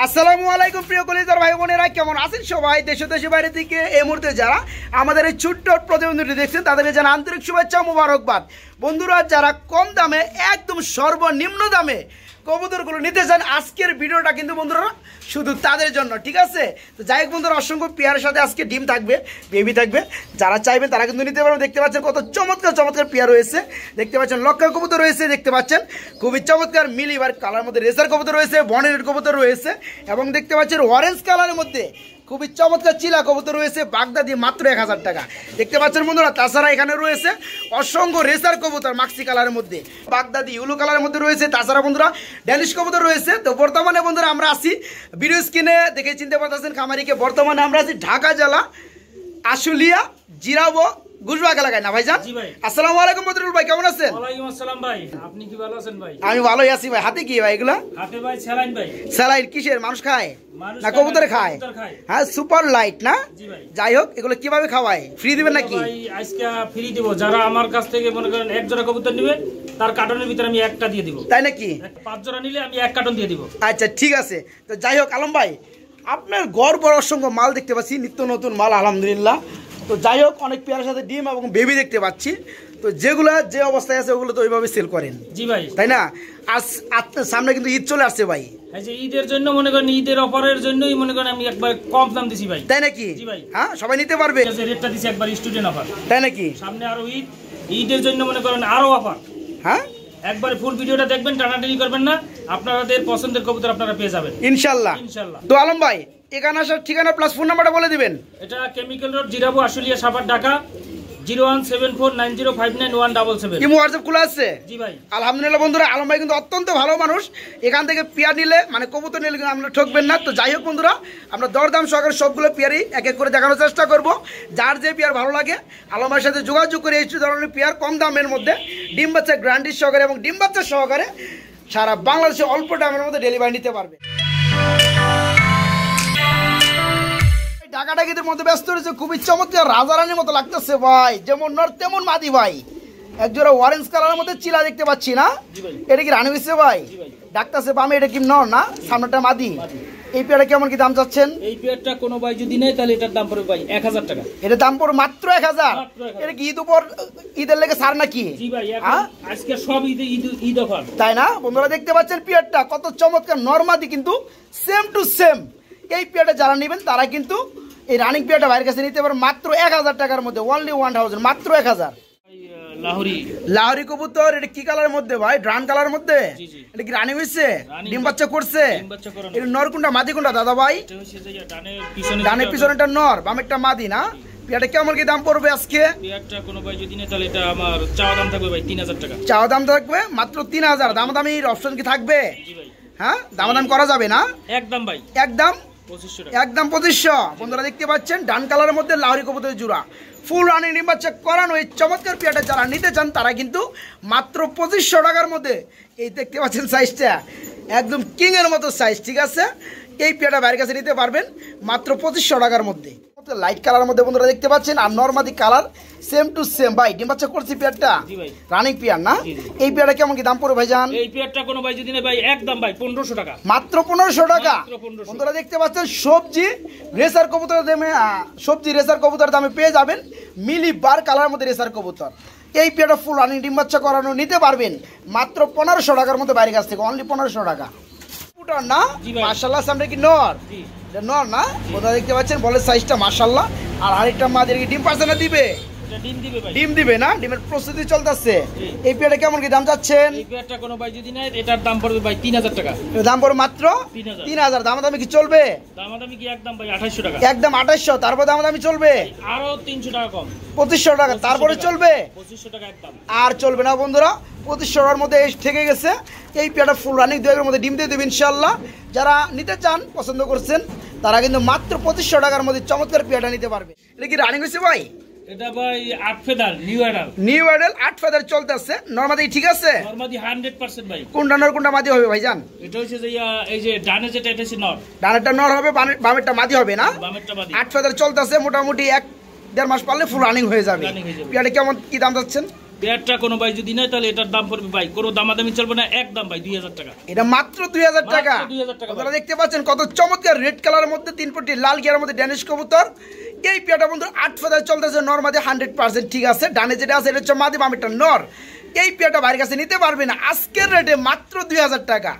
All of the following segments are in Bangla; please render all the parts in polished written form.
আসসালামু আলাইকুম প্রিয় কলিজার ভাই বোনেরা, কেমন আছেন সবাই? দেশ দেশের বাইরে থেকে এই মুহূর্তে যারা আমাদের এই ছোট্ট প্রতিবন্ধীটি দেখছেন তাদেরকে জানা আন্তরিক শুভেচ্ছা মোবারকবাদ। বন্ধুরা, যারা কম দামে একদম সর্বনিম্ন দামে কবুতরগুলো নিতে চান, আজকের ভিডিওটা কিন্তু বন্ধুরা শুধু তাদের জন্য, ঠিক আছে? তো যাই হোক বন্ধুরা, অসংখ্য পেয়ারের সাথে আজকে ডিম থাকবে, বেবি থাকবে। যারা চাইবেন তারা কিন্তু নিতে পারবেন। দেখতে পাচ্ছেন কত চমৎকার চমৎকার পেয়ার রয়েছে, দেখতে পাচ্ছেন লক্ষা কবুতর রয়েছে, দেখতে পাচ্ছেন খুবই চমৎকার মিলিবার কালার মধ্যে রেসার কবুতর রয়েছে, বনেটেড কবুতর রয়েছে, এবং দেখতে পাচ্ছেন অরেঞ্জ কালারের মধ্যে খুবই চমৎকার চিলা কবুতর রয়েছে, বাগদাদি মাত্র 1000 টাকা। দেখতে পাচ্ছেন বন্ধুরা, তাছাড়া এখানে রয়েছে অসংখ্য রেসার কবুতর মাক্সি কালারের মধ্যে, বাগদাদি ইউলো কালারের মধ্যে রয়েছে। তাছাড়া বন্ধুরা ড্যানিশ কবুতর রয়েছে। তো বর্তমানে বন্ধুরা আমরা আছি ভিডিও স্ক্রিনে দেখে চিনতে পারতেছেন খামারিকে, বর্তমানে আমরা আছি ঢাকা জেলা আশুলিয়া জিরাবো গুজবাগ এলাকায়, না ভাইজান? জি ভাই। আসসালামু আলাইকুম বদরুল ভাই, কেমন আছেন? ওয়ালাইকুম আসসালাম ভাই, আপনি কি ভালো আছেন ভাই? আমি ভালোই আছি ভাই। হাতে কি ভাই এগুলা? হাতে ভাই স্যালাইন ভাই। স্যালাইন কিসের? মানুষ খায় মানুষ না কবুতরে খায়? কবুতর খায়। হ্যাঁ, সুপার লাইট না? জি ভাই। যাই হোক, এগুলো কিভাবে খাওয়ায়? ফ্রি দিবেন নাকি? ভাই আজকে ফ্রি দিব, যারা আমার কাছ থেকে মনে করেন এক জোড়া কবুতর নেবে তার কার্টনের ভিতরে আমি একটা দিয়ে দিব। তাই নাকি? 5 জোড়া নিলে আমি এক কার্টন দিয়ে দিব। আচ্ছা ঠিক আছে। তো যাই হোক আলম ভাই, আপনার গড় বড় অসংখ্য মাল দেখতে পাচ্ছি, নিত্য নতুন মাল আলহামদুলিল্লাহ। তো যাই হোক, অনেক পেয়ারের সাথে ডিম এবং বেবি দেখতে পাচ্ছি। তো যেগুলা যে অবস্থায় আছে ওগুলো তো ওইভাবে সেল করেন, জি ভাই, তাই না? আজ আপনার সামনে কিন্তু ঈদ চলে আসছে ভাই। এই যে ঈদের জন্য মনে করেন, ঈদের অফারের জন্যই মনে করেন আমি একবার কম দাম দিছি ভাই। তাই নাকি? জি ভাই। হ্যাঁ, সবাই নিতে পারবে? এই যে রেটটা দিছি একবার স্টুডেন্ট অফার। তাই নাকি? সামনে আরো ঈদ, ঈদের জন্য মনে করেন আরো অফার। হ্যাঁ, একবার ফুল ভিডিওটা দেখবেন, টানাটানি করবেন না, আপনাদের পছন্দের কবুতর আপনারা পেয়ে যাবেন ইনশাল্লাহ। ইনশাআল্লাহ। তো আলম ভাই, এখানে আসার ঠিকানা প্লাস ফোন নাম্বারটা বলে দিবেন। এটা chemical road, Zirabo, Ashulia, Savar, Dhaka 01749059177। Imo WhatsApp খোলা আছে? জি ভাই। আলহামদুলিল্লাহ বন্ধুরা, আলম ভাই কিন্তু অত্যন্ত ভালো মানুষ। এখান থেকে পেয়ার নিলে মানে কবুতর নিলে কিন্তু আমরা ঠকবেন না। তো যাই হোক বন্ধুরা, আমরা দরদাম সহকারে সবগুলো পেয়ারই এক এক করে দেখানোর চেষ্টা করব। যার যে পেয়ার ভালো লাগে আলম ভাইয়ের সাথে যোগাযোগ করে এই ধরনের পেয়ার কম দামের মধ্যে ডিম বাচ্চা গ্রান্ডির সহকারে এবং ডিম বাচ্চা সহকারে সারা বাংলাদেশে অল্প দামের মধ্যে ডেলিভারি নিতে পারবে। ঢাকাটাকিদের মধ্যে ব্যস্ত রয়েছে, খুবই চমৎকার রাজারানির মতো লাগতেছে ভাই, যেমন নর তেমন মাদি ভাই। একজোড়া অরেঞ্জ কালারের মধ্যে চিলা দেখতে পাচ্ছি না? এটা কি রানী হয়েছে ভাই? ডাকতেছে বামে, এটা কি নর না? সামনেটা মাদি। এই পেয়ারটা কেমন কি দাম চাচ্ছেন? এই পেয়ারটা কোনো ভাই যদি নেয় তাহলে এটার দাম পড়বে ভাই 1000 টাকা। এটা দাম পড়বে মাত্র 1000? এটা কি ঈদ উপর ঈদের লেগে ছাড় নাকি? জি ভাই, আজকে সব ঈদ অফার, তাই না? বন্ধুরা দেখতে পাচ্ছেন পেয়ারটা কত চমৎকার নরমাদি, কিন্তু সেম টু সেম। এই পেয়ারটা যারা নেবেন তারা কিন্তু এই রানিং পেয়ারটা ভাইয়ের কাছে নিতে পারেন মাত্র 1000 টাকার মধ্যে, অনলি 1000, মাত্র 1000। লাহোরি কবুতর, এটা কি কালারের মধ্যে ভাই? ড্রান কালারের মধ্যে? এটা কি রানী হয়েছে? ডিম বাচ্চা করছে? এটা নর কোনটা মাদি কোনটা দাদা ভাই? ডানের পিছনেটা নর, বামেরটা মাদি না? পেয়ারটা কেমন কি দাম পড়বে আজকে? পেয়ারটা কোনো ভাই যদি নেয় তাহলে এটা আমার চাওয়া দাম থাকবে ভাই 3000 টাকা। চাওয়া দাম থাকবে মাত্র 3000। দামাদামির অপশন কি থাকবে? জি ভাই। হ্যাঁ, দামাদাম করা যাবে না? একদম ভাই, একদম 2500 টাকা। একদম 2500। বন্ধুরা দেখতে পাচ্ছেন ডান কালারের মধ্যে লাহোরি কবুতরের জোড়া, ফুল রানিং ডিম বাচ্চা করানো এই চমৎকার পেয়ারটা যারা নিতে চান তারা কিন্তু মাত্র 2500 টাকার মধ্যে, এই দেখতে পাচ্ছেন সাইজটা একদম কিং এর মতো সাইজ, ঠিক আছে? এই পেয়ারটা বাইরের কাছে নিতে পারবেন মাত্র 2500 টাকার মধ্যে। লাইট কালারের মধ্যে বন্ধুরা দেখতে পাচ্ছেন, আর নরমাদি কালার সেম টু সেম ভাই। ডিম বাচ্চা করছি পেয়ারটা, রানিং পেয়ার না? এই পেয়ারটা কেমন কি দাম পড়বে ভাইজান? এই পেয়ারটা কোনো ভাই যদি নেয় ভাই একদম ভাই 1500 টাকা, মাত্র 1500 টাকা। বন্ধুরা দেখতে পাচ্ছেন সবজি রেসার কবুতরের দামে, সবজি রেসার কবুতরের দামে পেয়ে যাবেন মিলি বার কালারের মধ্যে রেসার কবুতর। এই পেয়ারটা ফুল রানিং ডিম বাচ্চা করানো নিতে পারবেন মাত্র 1500 টাকার মধ্যে বাইরের কাছ থেকে, অনলি 1500 টাকা। না মাশাআল্লাহ, সামনে কি নর? নর না? বন্ধুরা দেখতে পাচ্ছেন বলের সাইজটা মাশাআল্লাহ। আর আরেকটা মাদের কি ডিম পারছে না? দিবে, ডিম দিবে না? ডিমের প্রস্তুতি চলতেছে। এই পেয়ারটা কেমন কি দাম চাচ্ছেন? এই পেয়ারটা কোনো ভাই যদি নেয় এটার দাম পড়বে ভাই 3000 টাকা। দাম পড়বে মাত্র 3000। দামাদামি কি চলবে? দামাদামি কি একদম ভাই 2800 টাকা। একদম 2800। তারপর দামাদামি চলবে আরো 300 টাকা কম, 2500 টাকা। তারপরে চলবে 2500 টাকা একদম। আর চলবে না বন্ধুরা, 2500 টাকার মধ্যে থেকে গেছে। এই পেয়ারটা ফুল রানিং 2 এর মধ্যে ডিম দিয়ে দেবে ইনশাআল্লাহ। যারা নিতে চান, পছন্দ করছেন, তারা কিন্তু মাত্র 2500 টাকার মধ্যে চমৎকার পেয়ারটা নিতে পারবে। এটা কি রানিং হয়েছে ভাই? এটা ভাই 8 ফেদার নিউ অ্যাডাল। 8 ফেদার চলতেছে। নরমাদি ঠিক আছে? নরমাদি 100% ভাই। কোনটা নর কোনটা মাদি হবে ভাইজান? এটা হচ্ছে যে এই যে ডানে যেটা এটা হচ্ছে নর, ডানেরটা নর হবে, বামেরটা মাদি হবে না? বামেরটা মাদি। 8 ফেদার চলতেছে, মোটামুটি 1-1.5 মাস পারলে ফুল রানিং হয়ে যাবে। পেয়ারটা কেমন কি দাম যাচ্ছেন? পেয়ারটা কোনো ভাই যদি নেয় তাহলে এটার দাম পড়বে ভাই কোনো দামাদামি চলবে না, একদম ভাই 2000 টাকা। এটা মাত্র 2000 টাকা। মাত্র 2000 টাকা। আপনারা দেখতে পাচ্ছেন কত চমৎকার রেড কালারের মধ্যে 3 পটি লাল গিয়ারের মধ্যে ড্যানিশ কবুতর। এই পেয়ারটা বন্ধু 8 ফেদার চলতেছে, নর মাদি 100% ঠিক আছে। ডানে যেটা আছে এটা হচ্ছে মাদি, বামেরটা নর। এই পেয়ারটা বাইরের কাছে নিতে পারবে না আজকের রেটে মাত্র 2000 টাকা,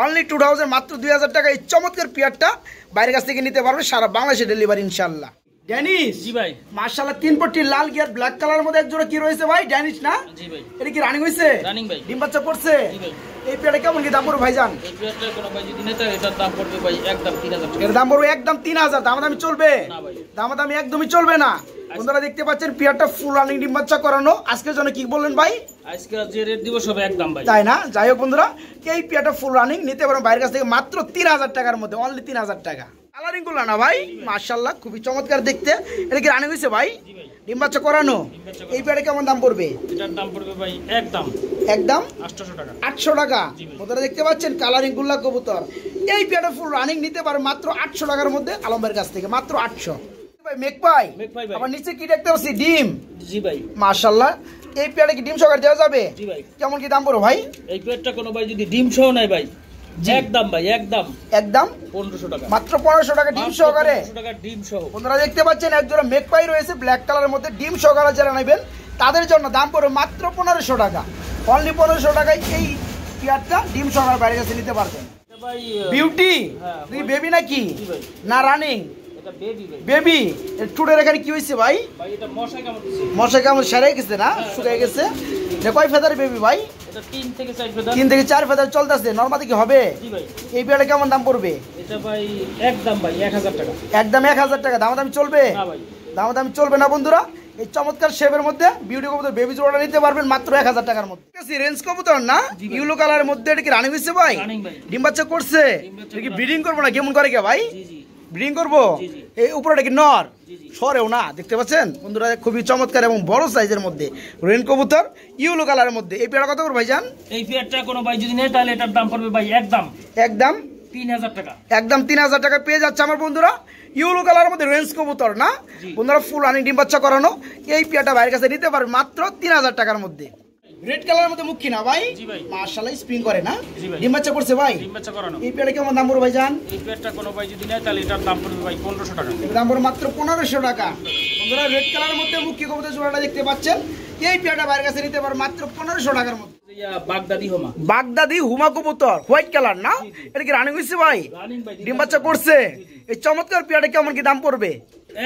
অনলি 2000, মাত্র 2000 টাকা। এই চমৎকার পেয়ারটা বাইরের কাছ থেকে নিতে পারবে, সারা বাংলাদেশে ডেলিভারি ইনশাল্লাহ। ড্যানিশ জি ভাই, মাশাআল্লাহ 3 পটি লাল গিয়ার ব্ল্যাক কালারের মধ্যে এক জোড়া কি রয়েছে ভাই? ড্যানিশ না? জি ভাই। এটা কি রানিং হইছে? রানিং ভাই। ডিম বাচ্চা করছে? জি ভাই। এই পেয়ারটা কেমন কি দাম পড়বে ভাইজান? এই পেয়ারটা কোনো ভাই যদি নেয় তাহলে এটার দাম পড়বে ভাই একদম 3000 টাকা। এর দাম পড়বে একদম 3000। দামাদামি চলবে না ভাই। দামাদামি একদমই চলবে না। বন্ধুরা দেখতে পাচ্ছেন পেয়ারটা ফুল রানিং ডিম বাচ্চা করানো। আজকের জন্য কি বললেন ভাই? আজকে যে রেট দিব সব একদম ভাই। তাই না? যাই হোক বন্ধুরা, এই পেয়ারটা ফুল রানিং নিতে পারেন বাইরের কাছ থেকে মাত্র 3000 টাকার মধ্যে, অনলি 3000 টাকা। কালারিং গুলো না ভাই মাশাআল্লাহ খুবই চমৎকার দেখতে। এটা কি রানিং হইছে ভাই? জি ভাই। ডিম বাচ্চা করানো। এই পেয়ারে কেমন দাম পড়বে? এটার দাম পড়বে ভাই একদম একদম 800 টাকা। 800 টাকা। বন্ধুরা দেখতে পাচ্ছেন কালারিং গুল্লা কবুতর। এই পেয়ারটা ফুল রানিং নিতে পারে মাত্র 800 টাকার মধ্যে আলমের কাছ থেকে, মাত্র 800 ভাই। মেকপাই মেকপাই ভাই। আবার নিচে কি দেখতে পাচ্ছি? ডিম। জি ভাই। মাশাআল্লাহ এই পেয়ারে কি ডিম সহকারে দেওয়া যাবে? জি ভাই। কেমন কি দাম পড়বে ভাই? এই পেয়ারটা কোনো ভাই যদি ডিম সহ নেয় ভাই একদম ভাই একদম একদম 1500 টাকা। মাত্র 1500 টাকা ডিম সহকারে। 1500 টাকা ডিম সহ। বন্ধুরা দেখতে পাচ্ছেন একজোড়া মেকপাই রয়েছে ব্ল্যাক কালারের মধ্যে, ডিম সহকারে যারা নেবেন তাদের জন্য দাম পড়বে মাত্র 1500 টাকা, অনলি 1500 টাকায় এই পেয়ারটা ডিম সহকারে বাইরে কাছে নিতে পারবেন। এটা ভাই বিউটি হ্যাঁ, তুই বেবি নাকি জি ভাই। না রানিং? এটা বেবি ভাই। বেবি। টুডের এখানে কি হয়েছে ভাই? ভাই এটা মশা কেমন দিছে? মশা কেমন সেরে গেছে না? শুকিয়ে গেছে। এটা কয় ফেদার বেবি ভাই? এটা 3 থেকে 4 ফেদার। 3 থেকে 4 ফেদার চলতেছে, নরমালি কি হবে? জি ভাই। এই পেয়ারটা কেমন দাম পড়বে? এটা ভাই একদম ভাই 1000 টাকা। একদম 1000 টাকা। দামাদামি চলবে? না ভাই। দামাদামি চলবে না বন্ধুরা। এই চমৎকার শেপের মধ্যে বিউটি কবুতর বেবি জোড়াটা নিতে পারবেন মাত্র 1000 টাকার মধ্যে। ঠিক আছে, রেঞ্জ কবুতর না? ইউলো কালারের মধ্যে এটা কি রানিং হইছে ভাই? রানিং ভাই। ডিম বাচ্চা করছে? এটা কি ব্রিডিং করবো না কেমন করে কে ভাই? জি জি। ব্রিডিং করবো? জি, জি। এই উপরেটা কি নর? জি, জি। সরেও না, দেখতে পাচ্ছেন বন্ধুরা খুবই চমৎকার এবং বড় সাইজের মধ্যে রেন কবুতর ইউলো কালারের মধ্যে। এই পেয়ারা কত করে ভাইজান? এই পেয়ারটা কোনো ভাই যদি নেয় তাহলে এটার দাম পড়বে ভাই একদম একদম 3000 টাকা। একদম 3000 টাকা পেয়ে যাচ্ছে আমার বন্ধুরা ইউলো কালারের মধ্যে রেঞ্জ কবুতর না? জি। বন্ধুরা ফুল রানিং ডিম বাচ্চা করানো এই পেয়ারটা বাইরের কাছে নিতে পারবে মাত্র 3000 টাকার মধ্যে। রেড কালারের মধ্যে মুখী না ভাই? জি ভাই। মাশাআল্লাহ স্প্রিং করে না? জি ভাই। ডিম বাচ্চা করছে ভাই? ডিম বাচ্চা করানো। এই পেয়ারটা কেমন দাম পড়বে ভাইজান? এই পেয়ারটা কোনো ভাই যদি নেয় তাহলে এটার দাম পড়বে ভাই 1500 টাকা। এর দাম পড়বে মাত্র 1500 টাকা। বন্ধুরা রেড কালারের মধ্যে মুখী কবুতর জোড়াটা দেখতে পাচ্ছেন, এই পেয়ারটা বাইরের কাছে নিতে পারবে মাত্র 1500 টাকার মধ্যে। বাগদাদি হোমা। বাগদাদি হুমা কবুতর হোয়াইট কালার না? এটা কি রানিং হইছে ভাই? রানিং ভাই। ডিম বাচ্চা করছে? এই চমৎকার পেয়ারটা কেমন কি দাম পড়বে?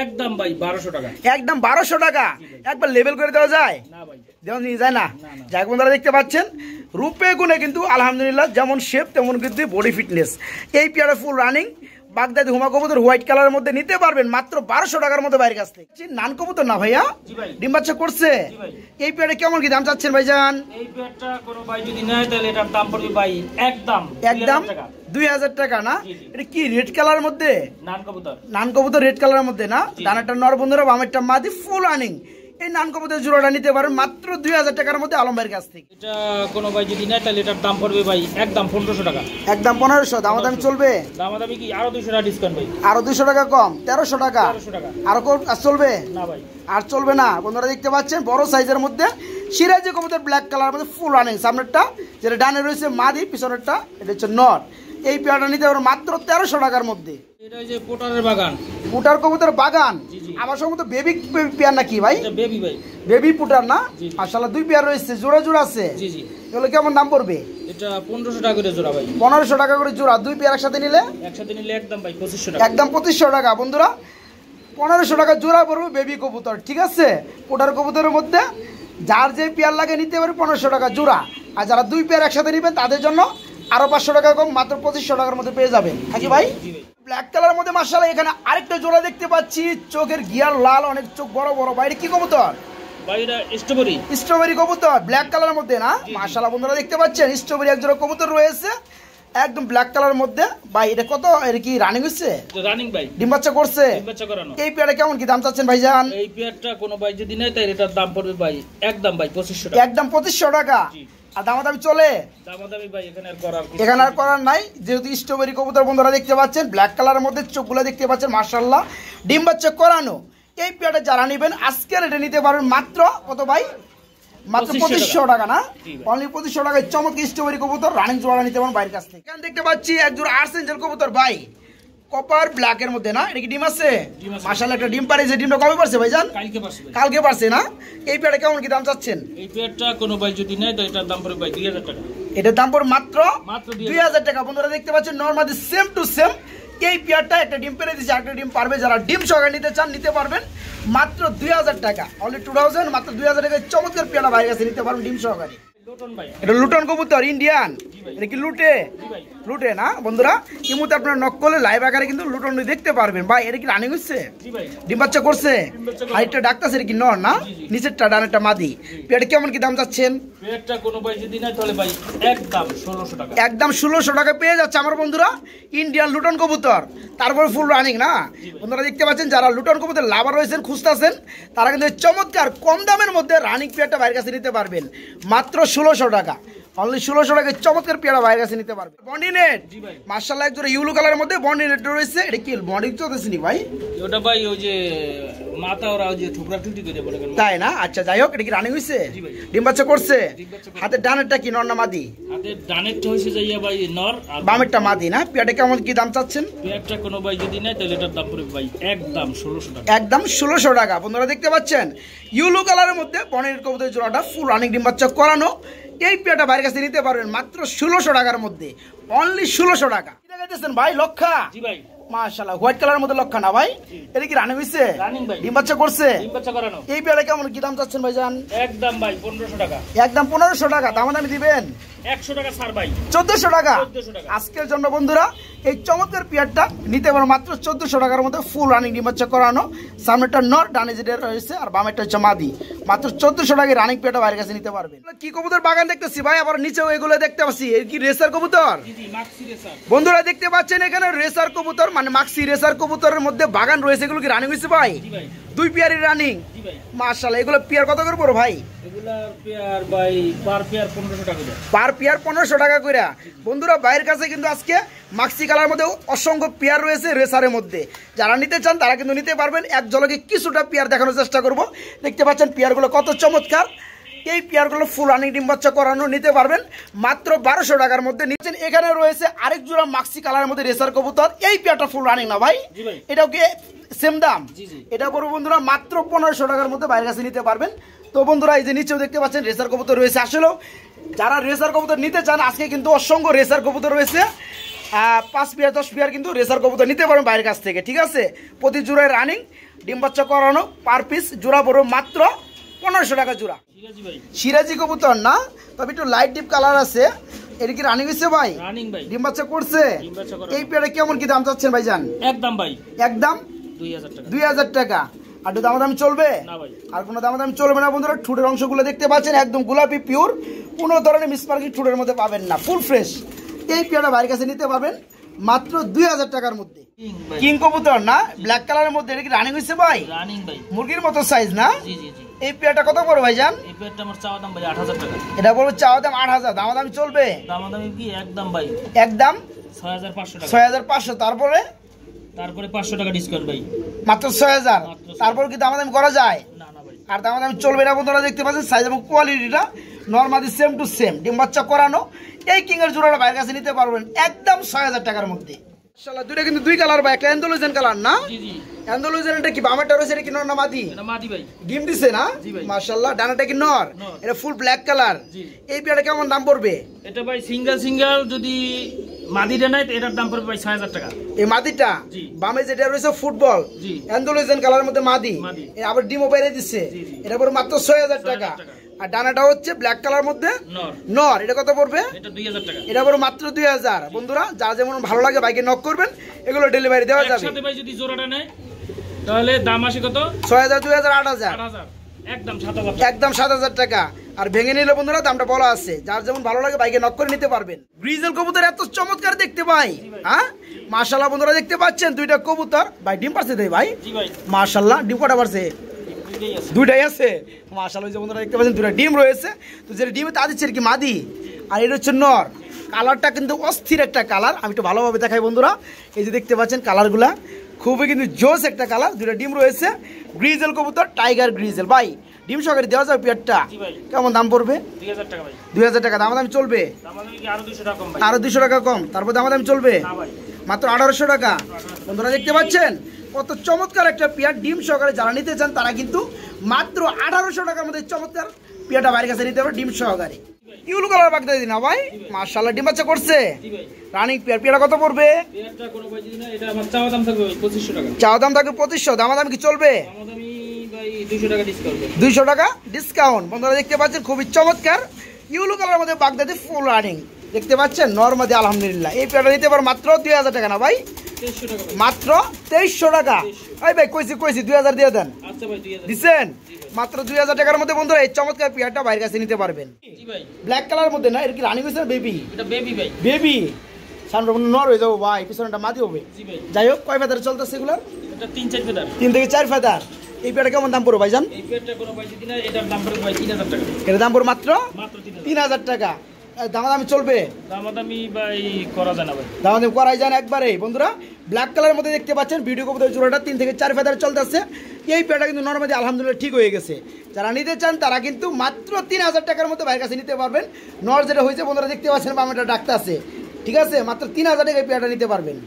একদম ভাই 1200 টাকা। একদম 1200 টাকা। একবার লেভেল করে দেওয়া যায়? না ভাই। দেওয়া নিয়ে যায় না? না, না। যাক বন্ধুরা দেখতে পাচ্ছেন রূপে গুণে কিন্তু আলহামদুলিল্লাহ যেমন শেপ তেমন কিন্তু বডি ফিটনেস। এই পেয়ারা ফুল রানিং বাগদাদি হুমা কবুতর হোয়াইট কালারের মধ্যে নিতে পারবেন মাত্র 1200 টাকার মধ্যে বাইরের কাছ থেকে। নান কবুতর না ভাইয়া? জি ভাই। ডিম বাচ্চা করছে? জি ভাই। এই পেয়ারে কেমন কি দাম চাচ্ছেন ভাইজান? এই পেয়ারটা কোনো ভাই যদি নেয় তাহলে এটার দাম পড়বে ভাই একদম একদম 2000 টাকা। 2000 টাকা না? জি, জি। এটা কি রেড কালারের মধ্যে? নান কবুতর। নান কবুতর রেড কালারের মধ্যে না? জি। ডানাটা নর বন্ধুরা, বামেরটা মাদি, ফুল রানিং। এই নান কবুতর জোড়াটা নিতে পারেন মাত্র 2000 টাকার মধ্যে আলম ভাইয়ের কাছ থেকে। এটা কোনো ভাই যদি নেয় তাহলে এটার দাম পড়বে ভাই একদম 1500 টাকা। একদম 1500। দামাদামি চলবে? দামাদামি কি আরো 200 টাকা ডিসকাউন্ট ভাই। আরো 200 টাকা কম, 1300 টাকা। 1300 টাকা। আরো আর চলবে? না ভাই। আর চলবে না। বন্ধুরা দেখতে পাচ্ছেন বড় সাইজের মধ্যে সিরাজি কবুতর ব্ল্যাক কালার মধ্যে ফুল রানিং। সামনেরটা যেটা ডানে রয়েছে মাদি, পিছনেরটা এটা হচ্ছে নর। এই পেয়ারটা নিতে পারবেন মাত্র 1300 টাকার মধ্যে। এটা যে পোটারের বাগান। পুটার কবুতর বাগান। জি, জি। আমার সম্ভবত বেবি পেয়ার নাকি ভাই? এটা বেবি ভাই। বেবি পুটার না? জি, জি। মাশাআল্লাহ 2 পেয়ার রয়েছে, জোড়া জোড়া আছে। জি জি। এগুলো কেমন দাম পড়বে? এটা 1500 টাকা করে জোড়া ভাই। 1500 টাকা করে জোড়া। 2 পেয়ার একসাথে নিলে একসাথে নিলে একদম ভাই 2500 টাকা। একদম 2500 টাকা। বন্ধুরা 1500 টাকা জোড়া পড়বে বেবি কবুতর, ঠিক আছে? পুটার কবুতরের মধ্যে যার যে পেয়ার লাগে নিতে পারে 1500 টাকা জোড়া। আর যারা 2 পেয়ার একসাথে নেবেন তাদের জন্য আরো 500 টাকা কম, মাত্র 2500 টাকার মধ্যে পেয়ে যাবেন। নাকি ভাই? জি ভাই। ব্ল্যাক কালারের মধ্যে মাশাআল্লাহ এখানে আরেকটা জোড়া দেখতে পাচ্ছি, চোখের গিয়ার লাল, অনেক চোখ বড় বড়। বাইরে কি কবুতর? ভাই এটা স্ট্রবেরি। স্ট্রবেরি কবুতর ব্ল্যাক কালারের মধ্যে না? মাশাআল্লাহ বন্ধুরা দেখতে পাচ্ছেন স্ট্রবেরি এক জোড়া কবুতর রয়েছে একদম ব্ল্যাক কালারের মধ্যে। ভাই এটা কত, এর কি রানিং হচ্ছে? রানিং ভাই। ডিম বাচ্চা করছে? ডিম বাচ্চা করানো। এই পেয়ারে কেমন কি দাম চাচ্ছেন ভাইজান? এই পেয়ারটা কোনো ভাই যদি নেয় তাহলে এটার দাম পড়বে ভাই একদম ভাই 2500 টাকা। একদম 2500 টাকা। জি। আর দামাদামি চলে? দামাদামি ভাই এখানে আর করার কিছু এখানে আর করার নাই, যেহেতু স্ট্রবেরি কবুতর বন্ধুরা দেখতে পাচ্ছেন ব্ল্যাক কালারের মধ্যে, চোখগুলো দেখতে পাচ্ছেন মাশাআল্লাহ ডিম বাচ্চা করানো। এই পেয়ারটা যারা নেবেন আজকে রেটে নিতে পারবেন মাত্র কত ভাই? মাত্র 2500 টাকা না, অনলি 2500 টাকায় চমৎকার স্ট্রবেরি কবুতর রানিং জোড়া নিতে পারেন বাইরের কাছ থেকে। এখানে দেখতে পাচ্ছি এক জোড়া আর্সেঞ্জেল কবুতর ভাই, কপার ব্ল্যাক এর মধ্যে না, এটা কি ডিম আছে? মাশাআল্লাহ একটা ডিম পাড়েছে। ডিমটা কবে পারছে ভাইজান? কালকে পারছে না। এই পেয়ারটা কেমন কি দাম চাচ্ছেন? এই পেয়ারটা কোনো ভাই যদি নেয় তো এটার দাম পড়বে ভাই 2000 টাকা। এটার দাম পড়বে মাত্র 2000 টাকা। বন্ধুরা দেখতে পাচ্ছেন নরমালি সেম টু সেম এই পেয়ারটা একটা ডিম পেরে দিচ্ছে, একটা ডিম পারবে। যারা ডিম সহকারে নিতে চান নিতে পারবেন মাত্র 2000 টাকা, অনলি 2000, মাত্র 2000 টাকায় চমৎকার পেয়ারটা বাইরে কাছে নিতে পারবেন ডিম সহকারে। এটা লুটন কবুতর ইন্ডিয়ান, এটা কি লুটে? লুটে না বন্ধুরা, এই মুহূর্তে আপনারা নক করলে লাইভ আকারে কিন্তু লুটন দেখতে পারবেন। ভাই এটা কি রানিং হচ্ছে? ডিম বাচ্চা করছে? হাইটটা ডাকতেছে, এটা কি নর না? নিচেরটা ডানেরটা মাদি। পেয়ারটা কেমন কি দাম চাচ্ছেন? পেয়ারটা কোনো ভাই যদি নেয় তাহলে ভাই একদম 1600 টাকা। একদম 1600 টাকা পেয়ে যাচ্ছে আমার বন্ধুরা ইন্ডিয়ান লুটন কবুতর, তারপরে ফুল রানিং না। বন্ধুরা দেখতে পাচ্ছেন যারা লুটন কবুতর লাভার রয়েছেন, খুঁজতেছেন, তারা কিন্তু চমৎকার কম দামের মধ্যে রানিং পেয়ারটা বাইরের কাছে নিতে পারবেন মাত্র 1600 টাকা, অনলি 1600 টাকায় চমৎকার পেয়ারা বাইরের কাছে নিতে পারবে। বন্ডি নেট মাশাআল্লাহ এক জোড়া ইউলো কালারের মধ্যে বন্ডি নেট রয়েছে। এটা কি বন্ডি চলতেছে নি ভাই? ওটা ভাই ওই যে মাথা ওরা ওই যে ঠুকরা টুটি করে বলে তাই না? আচ্ছা যাই হোক, এটা কি রানিং হইছে? ডিম বাচ্চা করছে? হাতের ডানেরটা কি নর না মাদি? হাতের ডানেরটা হইছে যাইয়া ভাই নর, আর বামেরটা মাদি না। পেয়ারটা কেমন কি দাম চাচ্ছেন? পেয়ারটা কোনো ভাই যদি নেয় তাহলে এটার দাম পড়বে ভাই একদম 1600 টাকা। একদম 1600 টাকা। বন্ধুরা দেখতে পাচ্ছেন ইউলো কালারের মধ্যে বনের কবুতরের জোড়াটা ফুল রানিং ডিম বাচ্চা করানো, এই পেয়ারটা বাইরের কাছে নিতে পারবেন মাত্র 1600 টাকার মধ্যে, অনলি 1600 টাকা। কি দেখাইতেছেন ভাই? লক্ষা? জি ভাই মাশাআল্লাহ, হোয়াইট কালারের মধ্যে লক্ষা না ভাই? এটা কি রানিং হইছে? রানিং ভাই, ডিম বাচ্চা করছে? ডিম বাচ্চা করানো। এই পেয়ারটা কেমন কি দাম চাচ্ছেন ভাইজান? একদম ভাই 1500 টাকা। একদম 1500 টাকা। দামাদামি দিবেন? 100 টাকা ছাড় ভাই, 1400 টাকা। 1400 টাকা আজকের জন্য বন্ধুরা এই চমৎকার পেয়ারটা নিতে পারো মাত্র 1400 টাকার মধ্যে ফুল রানিং ডিম বাচ্চা করানো। সামনেটা নর, ডানে যেটা রয়েছে, আর বামেরটা হচ্ছে মাদি। মাত্র 1400 টাকায় রানিং পেয়ারটা বাইরের কাছে নিতে পারবেন। কি কবুতর বাগান দেখতেছি ভাই, আবার নিচেও এগুলো দেখতে পাচ্ছি। এর কি রেসার কবুতর? জি জি মাক্সি রেসার। বন্ধুরা দেখতে পাচ্ছেন এখানে রেসার কবুতর, মানে মাক্সি রেসার কবুতরের মধ্যে বাগান রয়েছে। এগুলো কি রানিং হয়েছে ভাই? জি ভাই, দুই পেয়ারই রানিং। জি ভাই মাশাআল্লাহ। এগুলো পেয়ার কত করে পড়ো ভাই? এগুলার পেয়ার ভাই পার পেয়ার 1500 টাকা করে। পার পেয়ার 1500 টাকা করে। বন্ধুরা বাইরের কাছে কিন্তু আজকে মাক্সি কালার মধ্যে অসংখ্য পেয়ার রয়েছে রেসারের মধ্যে। যারা নিতে চান তারা কিন্তু নিতে পারবেন। এক ঝলকে কিছুটা পেয়ার দেখানোর চেষ্টা করব। দেখতে পাচ্ছেন পেয়ারগুলো কত চমৎকার। এই পেয়ারগুলো ফুল রানিং ডিম বাচ্চা করানো নিতে পারবেন মাত্র 1200 টাকার মধ্যে। নিচ্ছেন এখানে রয়েছে আরেক জোড়া মাক্সি কালারের মধ্যে রেসার কবুতর। এই পেয়ারটা ফুল রানিং না ভাই? এটাও কি সেম দাম? এটা বড় বন্ধুরা মাত্র 1500 টাকার মধ্যে বাইরের কাছে নিতে পারবেন। তো বন্ধুরা এই যে নিচেও দেখতে পাচ্ছেন রেসার কবুতর রয়েছে। আসলেও যারা রেসার কবুতর নিতে চান আজকে কিন্তু অসংখ্য রেসার কবুতর রয়েছে। 5 পেয়ার 10 পেয়ার কিন্তু রেসার কবুতর নিতে পারবেন বাইরের কাছ থেকে, ঠিক আছে? প্রতি জোড়ায় রানিং ডিম বাচ্চা করানো, পার পিস জোড়া পড়বে মাত্র 1500 টাকা জোড়া। সিরাজি কবুতর না, তবে একটু লাইট ডিপ কালার আছে। এটা কি রানিং হয়েছে ভাই? রানিং ভাই, ডিম বাচ্চা করছে? এই পেয়ারে কেমন কি দাম চাচ্ছেন ভাইজান? একদম ভাই একদম 2000 টাকা। 2000 টাকা। আর দামাদামি চলবে না ভাই? আর কোনো দামাদামি চলবে না বন্ধুরা। ঠুটের অংশগুলো দেখতে পাচ্ছেন একদম গোলাপি পিওর, কোনো ধরনের মিসমার্কিং ঠুটের মধ্যে পাবেন না, ফুল ফ্রেশ। এই পেয়ারটা বাইরের কাছে নিতে পারবেন মাত্র 2000 টাকার মধ্যে। কিং কবুতর না, ব্ল্যাক কালারের মধ্যে। এটা কি রানিং হয়েছে ভাই? রানিং ভাই, মুরগির মতো সাইজ না? জি জি জি। এই পেয়ারটা কত পড়বে ভাইজান? এই পেয়ারটা আমার চাওয়া দাম ভাই 8000 টাকা। এটা বলবো চাওয়া দাম 8000। দামাদামি চলবে? দামাদামি কি একদম ভাই একদম 6500 টাকা। 6500। তারপরে 500 টাকা ডিসকাউন্ট ভাই, মাত্র 6000। তারপর কি দামাদামি করা যায়? না না ভাই। আর দামাদামি চলবে না বন্ধুরা। দেখতে পাচ্ছেন সাইজ এবং কোয়ালিটিটা নরমালি সেম টু সেম। ডিম বাচ্চা করানো এই কিং এর জোড়াটা বাইরের কাছে নিতে পারবেন একদম 6000 টাকার মধ্যে। মাশাআল্লাহ, দুটো কিন্তু দুই কালার ভাই, একটা অ্যান্ডালুজিয়ান কালার না? জি জি। অ্যান্ডালুজিয়ান এটা কি বামেরটা রয়েছে? এটা কি নর না মাদি? এটা মাদি ভাই। ডিম দিছে না? মাশাআল্লাহ। ডানাটা কি নর? এটা ফুল ব্ল্যাক কালার। এই পেয়ারটা কেমন দাম পড়বে? এটা ভাই সিঙ্গেল যদি মাদিটা নাই তো এটার দাম পড়বে ভাই 6000 টাকা। এই মাদিটা বামে যেটা রয়েছে ফুটবল অ্যান্ডালুজিয়ান কালারের মধ্যে মাদি, আবার ডিমও বাইরে দিচ্ছে। এটা পড়বে মাত্র 6000 টাকা। আর ডানাটা হচ্ছে ব্ল্যাক কালার মধ্যে নর। এটা কত পড়বে? এটা 2000 টাকা। এটা পড়বে মাত্র 2000। বন্ধুরা যার যেমন ভালো লাগে বাইকে নক করবেন, এগুলো ডেলিভারি দেওয়া যাবে। একসাথে ভাই যদি জোড়াটা নেয় তাহলে দাম আসে কত? 6000 2000 8000। একদম 7000। একদম 7000 টাকা। আর ভেঙে নিলে বন্ধুরা দামটা বলা আছে, যার যেমন ভালো লাগে বাইকে নক করে নিতে পারবেন। গ্রিজেল কবুতর এত চমৎকার দেখতে ভাই, হ্যাঁ মাশাআল্লাহ। বন্ধুরা দেখতে পাচ্ছেন দুইটা কবুতর ভাই ডিম পারছে দেই ভাই? জি ভাই মাশাআল্লাহ। ডিম কটা পারছে? দুইটাই আছে মাশাআল্লাহ। যে বন্ধুরা দেখতে পাচ্ছেন দুইটা ডিম রয়েছে। তো যেটা ডিমে তা দিচ্ছে কি মাদি, আর এটা হচ্ছে নর। কালারটা কিন্তু অস্থির একটা কালার। আমি একটু ভালোভাবে দেখাই বন্ধুরা। এই যে দেখতে পাচ্ছেন কালারগুলা খুবই কিন্তু জোস একটা কালার। দুইটা ডিম রয়েছে। গ্রিজেল কবুতর, টাইগার গ্রিজেল ভাই। ডিম সহকারে দেওয়া যাবে পেয়ারটা? জি ভাই। কেমন দাম পড়বে? 2000 টাকা ভাই। 2000 টাকা দামাদামি চলবে? দামাদামি কি আরো 200 টাকা কম ভাই? আরো 200 টাকা কম, তারপর দামাদামি চলবে? না ভাই। মাত্র 1800 টাকা। বন্ধুরা দেখতে পাচ্ছেন কত চমৎকার একটা পেয়ার ডিম সহকারে, যারা নিতে চান তারা কিন্তু মাত্র 1800 টাকার মধ্যে চমৎকার পেয়ারটা বাইরের কাছে নিতে পারবে ডিম সহকারে। ইউলো কালার বাগদা দিন না ভাই, মাশাআল্লাহ ডিম বাচ্চা করছে। জি ভাই। রানিং পেয়ার, পেয়ারটা কত পড়বে? পেয়ারটা কোনো ভাই যদি না, এটা আমার চাওয়া দাম থাকবে ভাই 2500 টাকা। চাওয়া দাম থাকবে 2500, দামাদামি কি চলবে? দামাদামি ভাই 200 টাকা ডিসকাউন্ট হবে। 200 টাকা ডিসকাউন্ট। বন্ধুরা দেখতে পাচ্ছেন খুবই চমৎকার ইউলো কালার মধ্যে বাগদাদি ফুল রানিং দেখতে পাচ্ছেন, নরমাদি আলহামদুলিল্লাহ। এই পেয়ারটা নিতে পারো মাত্র 2000 টাকা না ভাই? 2300 টাকা ভাই। মাত্র 2300 টাকা। এই ভাই কইছি 2000 দিয়ে দেন। আচ্ছা ভাই 2000 দিছেন? মাত্র 2000 টাকার মধ্যে বন্ধুরা এই চমৎকার পেয়ারটা বাইরের কাছে নিতে পারবেন। জি ভাই। ব্ল্যাক কালারের মধ্যে না, এটা কি রানিং হয়েছে না বেবি? এটা বেবি ভাই। বেবি সামনে নর হয়ে যাবো ভাই, পিছনটা মাদি হবে। জি ভাই। যাই হোক, কয় ফেদার চলতেছে এগুলো? এটা 3-4 ফেদার। 3 থেকে 4 ফেদার। এই পেয়ারটা কেমন দাম পড়বে ভাইজান? এই পেয়ারটা কোনো ভাই যদি না, এটার দাম পড়বে ভাই 3000 টাকা। এর দাম পড়বে মাত্র মাত্র 3000। 3000 টাকা। দামাদামি চলবে? দামাদামি ভাই করা যায় না ভাই। দামাদামি করাই যায় না একবারে। বন্ধুরা ব্ল্যাক কালারের মধ্যে দেখতে পাচ্ছেন ভিডিও কবুতরের জোড়াটা 3 থেকে 4 ফেদার চলতেছে। এই পেয়ারটা কিন্তু নরমালি আলহামদুলিল্লাহ ঠিক হয়ে গেছে। যারা নিতে চান তারা কিন্তু মাত্র 3000 টাকার মধ্যে বাইরের কাছে নিতে পারবেন। নর যেটা হয়েছে বন্ধুরা দেখতে পাচ্ছেন বামেটা ডাকতে আছে, ঠিক আছে? মাত্র 3000 টাকায় পেয়ারটা নিতে পারবেন।